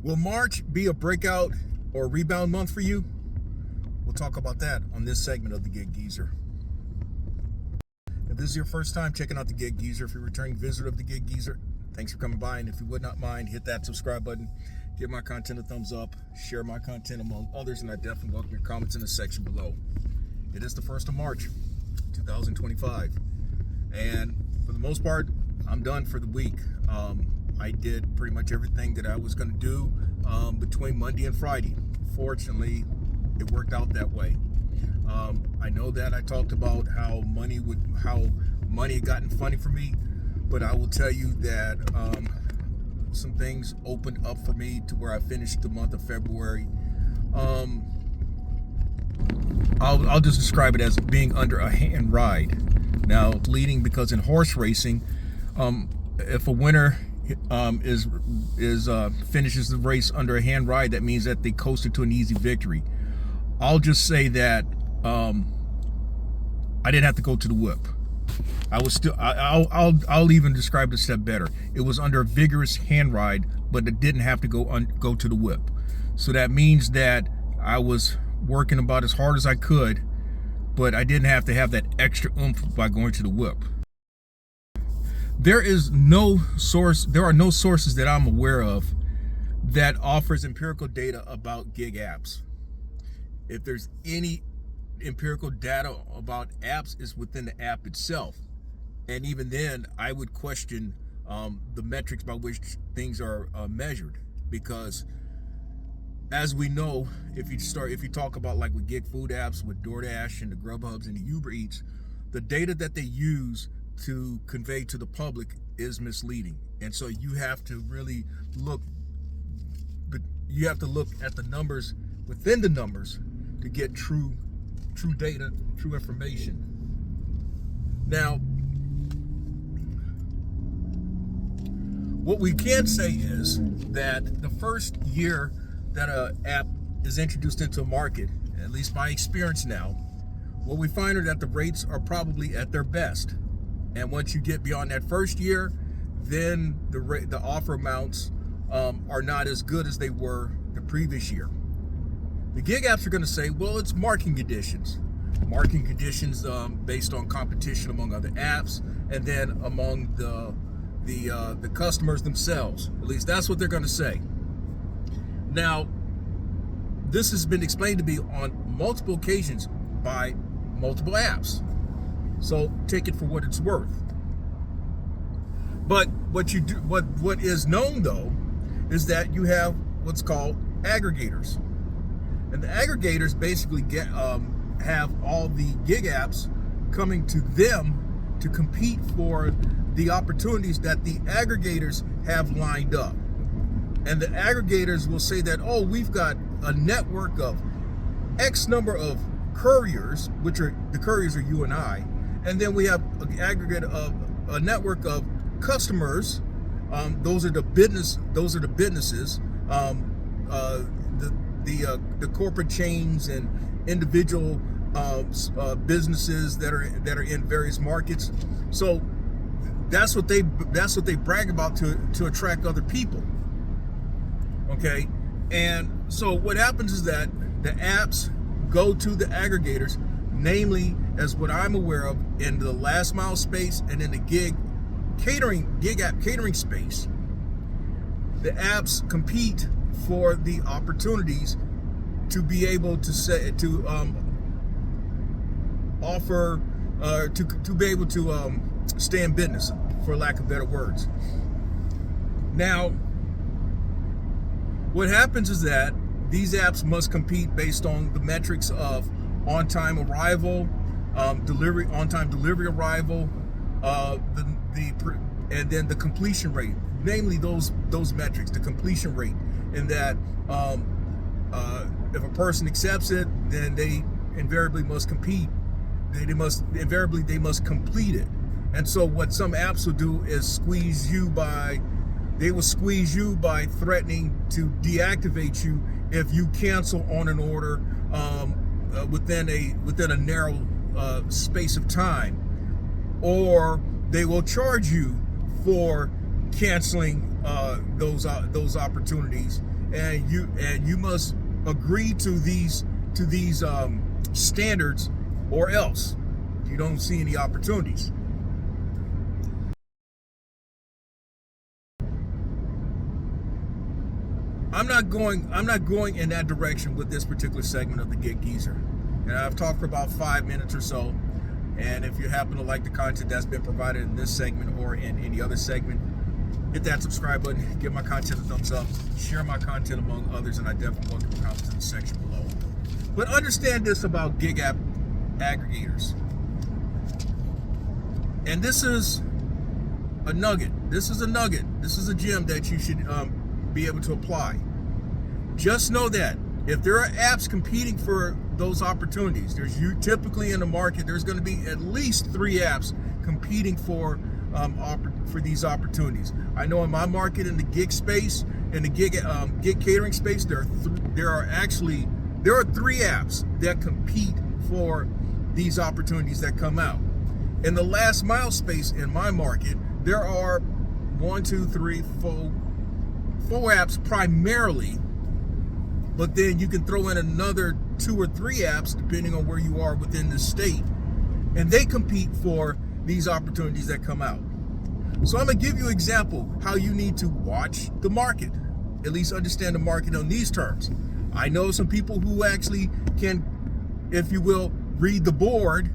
Will March be a breakout or rebound month for you? We'll talk about that on this segment of the Gig Geezer. If this is your first time checking out the Gig Geezer, if you're a returning visitor of the Gig Geezer, thanks for coming by. And if you would not mind, hit that subscribe button, give my content a thumbs up, share my content among others, and I definitely welcome your comments in the section below. It is the 1st of March, 2025. And for the most part, I'm done for the week. I did pretty much everything that I was going to do between Monday and Friday. Fortunately, it worked out that way. I know that I talked about how money had gotten funny for me, but I will tell you that some things opened up for me to where I finished the month of February. I'll just describe it as being under a hand ride. Now, leading because in horse racing, if a winner finishes the race under a hand ride, that means that they coasted to an easy victory. I'll just say that I didn't have to go to the whip. I was still. I'll even describe it a step better. It was under a vigorous hand ride, but it didn't have to go to the whip. So that means that I was working about as hard as I could, but I didn't have to have that extra oomph by going to the whip. There are no sources that I'm aware of that offers empirical data about gig apps. If there's any empirical data about apps, it's within the app itself. And even then, I would question the metrics by which things are measured, because as we know, if you talk about like with gig food apps, with DoorDash and the Grubhubs and the Uber Eats, the data that they use to convey to the public is misleading. And so you have to really look at the numbers within the numbers to get true data, true information. Now, what we can say is that the first year that an app is introduced into a market, at least my experience now, what we find are that the rates are probably at their best. And once you get beyond that first year, then the offer amounts are not as good as they were the previous year. The gig apps are going to say, well, it's marketing conditions based on competition among other apps, and then among the customers themselves. At least that's what they're going to say. Now, this has been explained to me on multiple occasions by multiple apps. So take it for what it's worth. But what is known though is that you have what's called aggregators, and the aggregators basically have all the gig apps coming to them to compete for the opportunities that the aggregators have lined up. And the aggregators will say that, oh, we've got a network of X number of couriers, which are the couriers are you and I. And then we have an aggregate of a network of customers. Those are the businesses. The corporate chains and individual businesses that are in various markets. So that's what they brag about to attract other people. Okay, and so what happens is that the apps go to the aggregators, namely, as what I'm aware of, in the last mile space and in the gig app catering space. The apps compete for the opportunities to be able to offer to be able to stay in business, for lack of better words. Now, what happens is that these apps must compete based on the metrics of on-time arrival, on-time delivery arrival, and then the completion rate. Namely, those metrics, the completion rate, in that if a person accepts it, then they invariably must compete. They must complete it. And so, what some apps will do is squeeze you by threatening to deactivate you if you cancel on an order within a narrow space of time, or they will charge you for canceling those opportunities and you must agree to these standards, or else you don't see any opportunities. I'm not going in that direction with this particular segment of the Get Geezer. And I've talked for about 5 minutes or so. And if you happen to like the content that's been provided in this segment or in any other segment, hit that subscribe button, give my content a thumbs up, share my content among others, and I definitely welcome your comments in the section below. But understand this about gig app aggregators. And this is a nugget. This is a gem that you should be able to apply. Just know that if there are apps competing for those opportunities, typically in the market, there's going to be at least 3 apps competing for these opportunities. I know in my market, in the gig space, in the gig catering space, there are 3 apps that compete for these opportunities that come out. In the last mile space in my market, there are 4 apps primarily, but then you can throw in another 2 or 3 apps depending on where you are within the state, and they compete for these opportunities that come out. So I'm gonna give you an example how you need to watch the market, at least understand the market on these terms. I know some people who actually can, if you will, read the board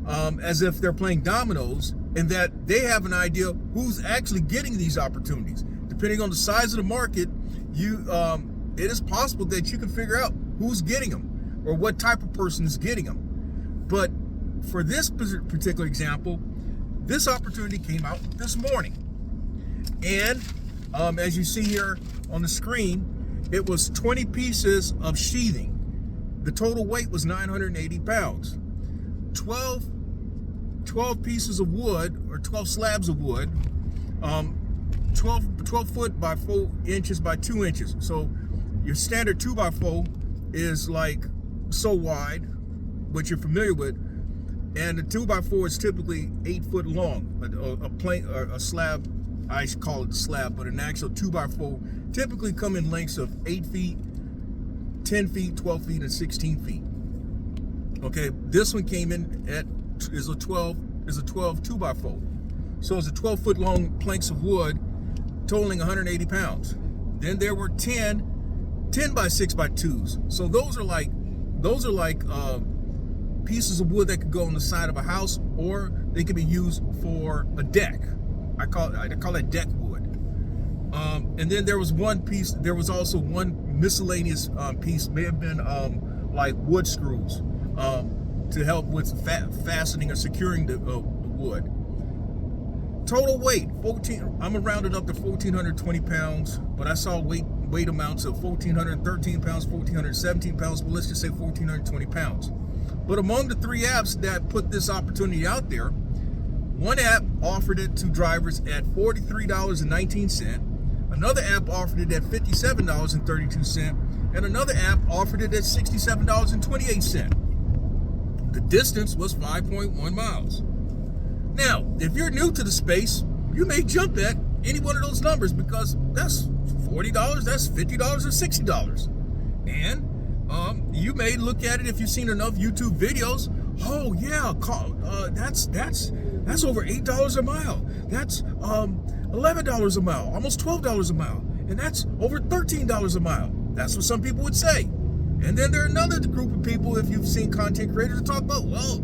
as if they're playing dominoes, and that they have an idea who's actually getting these opportunities. Depending on the size of the market, it is possible that you can figure out who's getting them or what type of person is getting them. But for this particular example, this opportunity came out this morning. And as you see here on the screen, it was 20 pieces of sheathing. The total weight was 980 pounds. 12 pieces of wood, or 12 slabs of wood, 12 foot by 4 inches by 2 inches. So your standard 2x4 is like so wide, which you're familiar with, and the 2x4 is typically 8 foot long. A plank or a slab, I call it a slab, but an actual 2x4 typically come in lengths of 8 feet, 10 feet, 12 feet, and 16 feet. Okay, this one came in at is a 12 2x4. So it's a 12 foot long planks of wood totaling 180 pounds. Then there were 10 by 6 by 2s. So those are like pieces of wood that could go on the side of a house, or they could be used for a deck. I call it deck wood. And then there was one piece. There was also one miscellaneous piece, may have been like wood screws to help with fastening or securing the wood. Total weight, I'm gonna round it up to 1,420 pounds, but I saw weight amounts of 1,413 pounds, 1,417 pounds, but let's just say 1,420 pounds. But among the 3 apps that put this opportunity out there, one app offered it to drivers at $43.19, another app offered it at $57.32, and another app offered it at $67.28. The distance was 5.1 miles. Now, if you're new to the space, you may jump at any one of those numbers because that's $40, that's $50, or $60. And you may look at it, if you've seen enough YouTube videos, oh yeah, that's over $8 a mile. That's $11 a mile, almost $12 a mile. And that's over $13 a mile. That's what some people would say. And then there are another group of people, if you've seen content creators, talk about, well,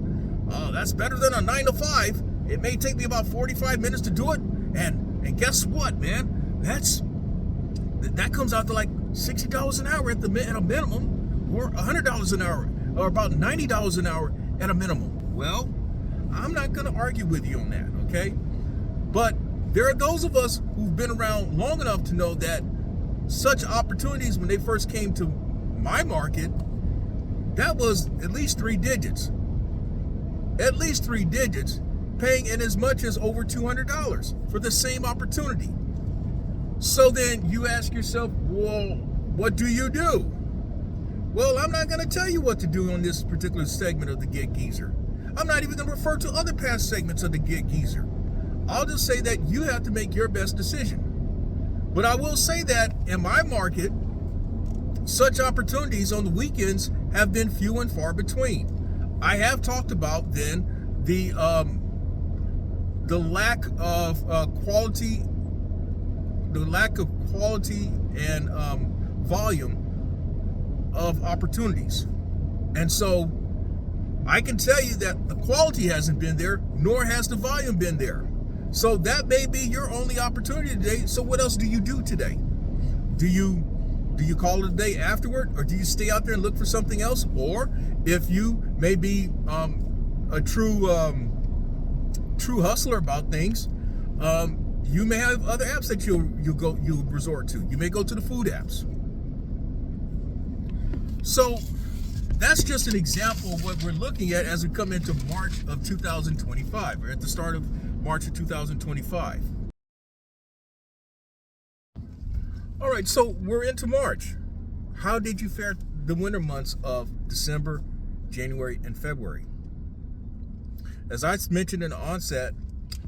that's better than a 9 to 5. It may take me about 45 minutes to do it. And guess what, man? That comes out to like $60 an hour at a minimum, or $100 an hour, or about $90 an hour at a minimum. Well, I'm not going to argue with you on that, okay? But there are those of us who've been around long enough to know that such opportunities, when they first came to my market, that was at least 3 digits. At least 3 digits, paying in as much as over $200 for the same opportunity. So then you ask yourself, well, what do you do? Well, I'm not going to tell you what to do on this particular segment of the Get Geezer. I'm not even going to refer to other past segments of the Get Geezer. I'll just say that you have to make your best decision. But I will say that in my market, such opportunities on the weekends have been few and far between. I have talked about then the lack of quality, and volume of opportunities. And so I can tell you that the quality hasn't been there, nor has the volume been there. So that may be your only opportunity today. So what else do you do today? Do you call it a day afterward, or do you stay out there and look for something else? Or if you may be a true hustler about things, you may have other apps that you'll resort to. You may go to the food apps. So that's just an example of what we're looking at as we come into March of 2025. We're at the start of March of 2025. All right, so we're into March. How did you fare the winter months of December, January, and February? As I mentioned in the onset,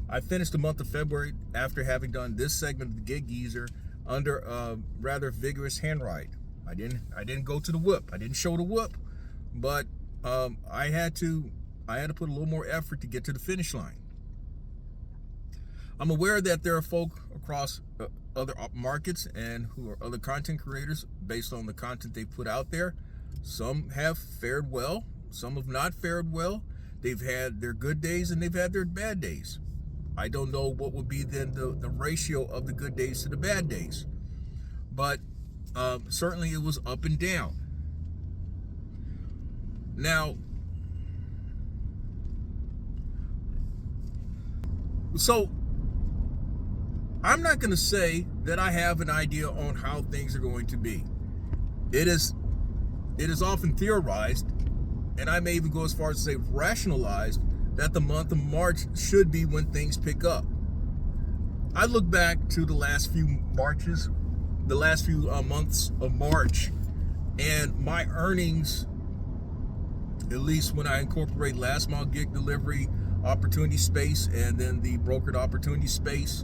I finished the month of February after having done this segment of the Gig Geezer under a rather vigorous hand ride. I didn't go to the whoop. I didn't show the whoop, but I had to put a little more effort to get to the finish line. I'm aware that there are folk across other markets and who are other content creators based on the content they put out there. Some have fared well, some have not fared well. They've had their good days and they've had their bad days. I don't know what would be then the ratio of the good days to the bad days, but certainly it was up and down. Now, so I'm not going to say that I have an idea on how things are going to be. It is often theorized, and I may even go as far as to say rationalized, that the month of March should be when things pick up. I look back to the last few months of March, and my earnings, at least when I incorporate last mile gig delivery opportunity space and then the brokered opportunity space,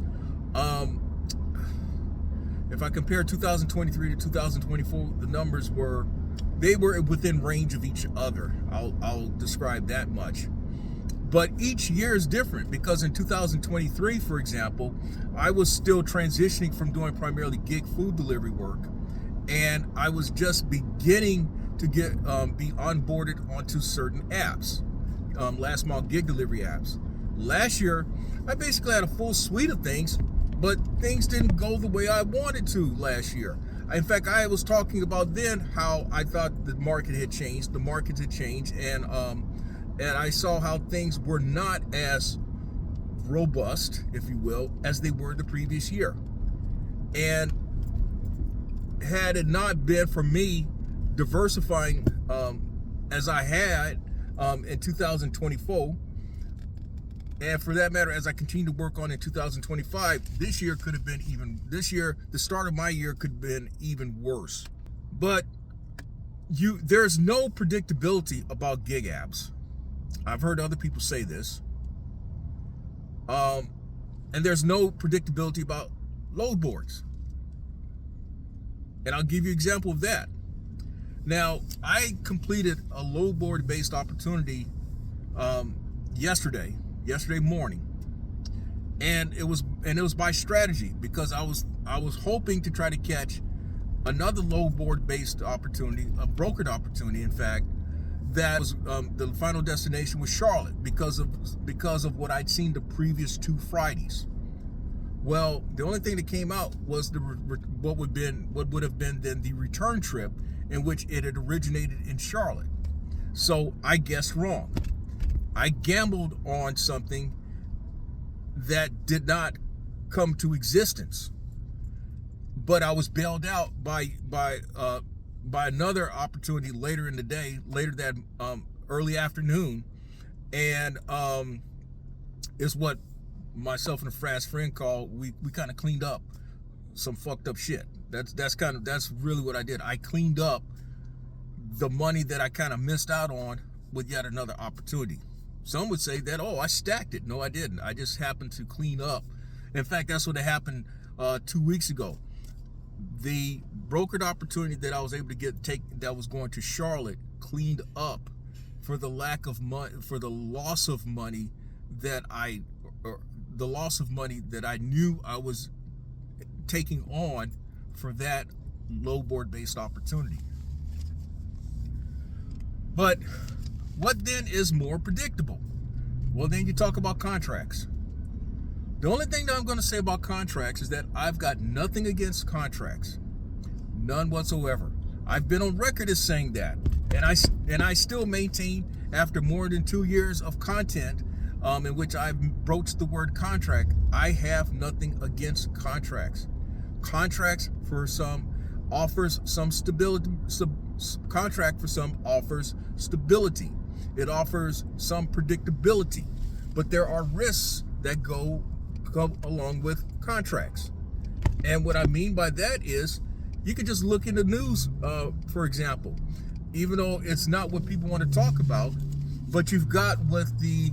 if I compare 2023 to 2024, the numbers were within range of each other. I'll describe that much. But each year is different, because in 2023, for example, I was still transitioning from doing primarily gig food delivery work, and I was just beginning to be onboarded onto certain apps, last mile gig delivery apps. Last year, I basically had a full suite of things, but things didn't go the way I wanted to last year. In fact, I was talking about then how I thought the market had changed, and I saw how things were not as robust, if you will, as they were the previous year. And had it not been for me diversifying as I had in 2024, and for that matter, as I continue to work on in 2025, the start of my year could have been even worse. But there's no predictability about gig apps. I've heard other people say this. And there's no predictability about load boards. And I'll give you an example of that. Now, I completed a load board based opportunity yesterday morning. And it was by strategy, because I was hoping to try to catch another load board based opportunity, a brokered opportunity, in fact, that was the final destination was Charlotte, because of what I'd seen the previous 2 Fridays. Well, the only thing that came out was what would have been then the return trip, in which it had originated in Charlotte. So I guessed wrong. I gambled on something that did not come to existence, but I was bailed out by another opportunity later in the day, later that early afternoon, and is what myself and a fast friend call we kind of cleaned up some fucked up shit. That's really what I did. I cleaned up the money that I kind of missed out on with yet another opportunity. Some would say that, I stacked it. No, I didn't. I just happened to clean up. In fact, that's what happened 2 weeks ago. the brokered opportunity that I was able to that was going to Charlotte cleaned up for the lack of money, for the loss of money that I knew I was taking on for that low board based opportunity. But what then is more predictable? Well, then you talk about contracts. The only thing that I'm going to say about contracts is that I've got nothing against contracts. None whatsoever. I've been on record as saying that. And I still maintain, after more than 2 years of content in which I've broached the word contract, I have nothing against contracts. Contracts for some offers some stability. Contract for some offers stability. It offers some predictability. But there are risks that go along with contracts. And what I mean by that is, you can just look in the news, for example, even though it's not what people want to talk about, but you've got with the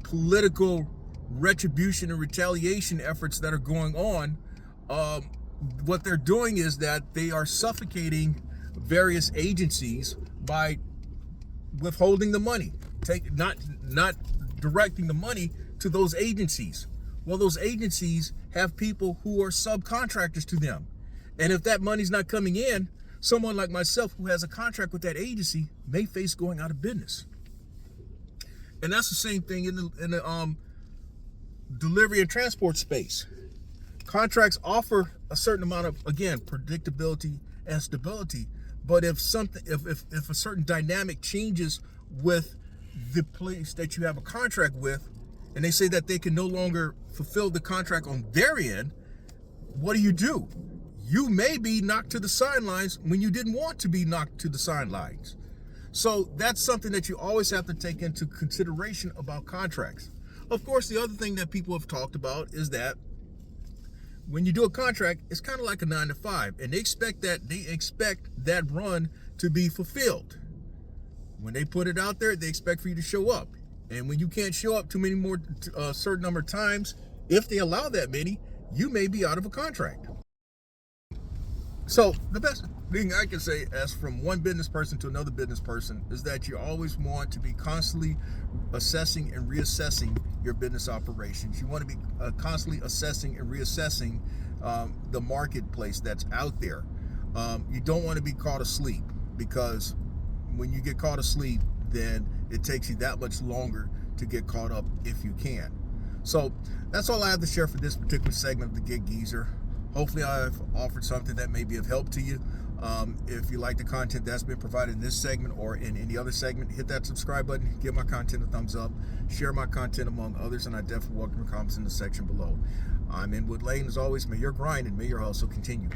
political retribution and retaliation efforts that are going on, what they're doing is that they are suffocating various agencies by withholding the money, not directing the money to those agencies. Well, those agencies have people who are subcontractors to them. And if that money's not coming in, someone like myself who has a contract with that agency may face going out of business. And that's the same thing in the delivery and transport space. Contracts offer a certain amount of, again, predictability and stability. But if a certain dynamic changes with the place that you have a contract with, and they say that they can no longer fulfill the contract on their end, what do? You may be knocked to the sidelines when you didn't want to be knocked to the sidelines. So that's something that you always have to take into consideration about contracts. Of course, the other thing that people have talked about is that when you do a contract, it's kind of like a 9 to 5, and they expect that run to be fulfilled. When they put it out there, they expect for you to show up. And when you can't show up too many more, a certain number of times, if they allow that many, you may be out of a contract. So the best thing I can say, as from one business person to another business person, is that you always want to be constantly assessing and reassessing your business operations. You want to be constantly assessing and reassessing the marketplace that's out there. You don't want to be caught asleep, because when you get caught asleep, then it takes you that much longer to get caught up if you can. So that's all I have to share for this particular segment of the Gig Geezer. Hopefully I've offered something that may be of help to you. If you like the content that's been provided in this segment or in any other segment, hit that subscribe button, give my content a thumbs up, share my content among others, and I definitely welcome your comments in the section below. I'm Inwood Lane. As always, may your grind and may your hustle continue.